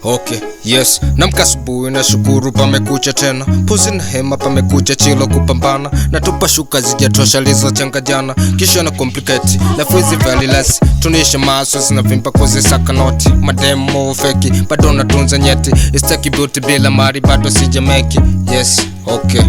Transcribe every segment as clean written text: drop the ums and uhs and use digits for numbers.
Okay, yes, namka asubuhi na shukuru pamekucha tena. Puzi na hema pamekucha chilo kupambana. Natupa shuka zijatosha lizo changa jana. Kisha na complicate, life is very less. Tunisha maso zinavimba kuzisaka noti. Mademo feki, bado natunza nyeti. Istaki beauty bila mari bado sijameki. Yes, okay.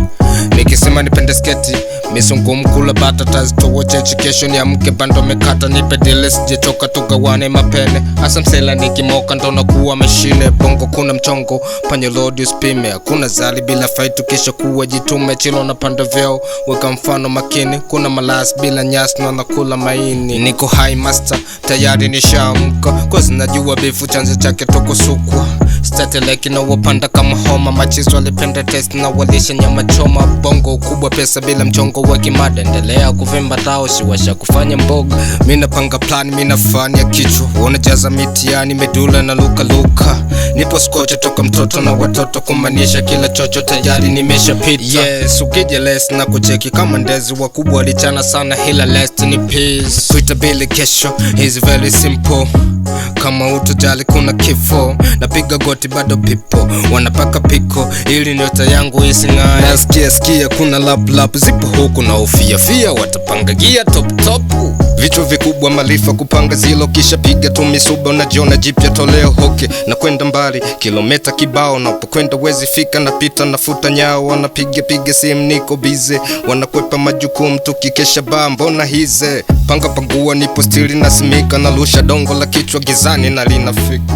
Nikisema nipende sketi misungu mkula bata tazito watch education ya mke bando mekata nipe dile sijechoka tugawane mapene asa msela nikimoka ndo nakuwa mashine bongo kuna mchongo panye load uspime hakuna zali bila fight kisha kuwa jitume chilo na panda vyao weka mfano makini kuna malas bila nyasi na nakula maini niko high master tayari nishaamka cause najua bifu chanzo chake toko sukwa stateleki na wapanda kama homa machizo walipenda test na walisha nyama choma bongo kubwa pesa bila mchongo wa kimada endelea kuvimba tao siwasha kufanya mboga mina panga plan mina fani ya kichwa unajaza mitiani medula na luka nipo skocha toka mtoto na watoto kumanisha kila chocho tayari nimesha pita yes ukija less na kucheki kama ndezi wakubwa walichana sana hila last ni peace kuita bili kesho is very simple kama utojali kuna kifo napiga goti bado pipo wanapaka piko ili nyota yangu ising'ae nasikia kuna lap zipo huku na ufia watapanga gia top vichwa vikubwa malifa kupanga zilo kisha piga tu misuba unajiona jipya toleo hoke na kwenda mbali kilomita kibao na upokwenda wezi fika napita nafuta nyao wanapiga simu niko bize wanakwepa majukumu tukikesha baa mbona hize panga pangua nipo stili nasimika na lusha dongo la kichwa gizani na linafika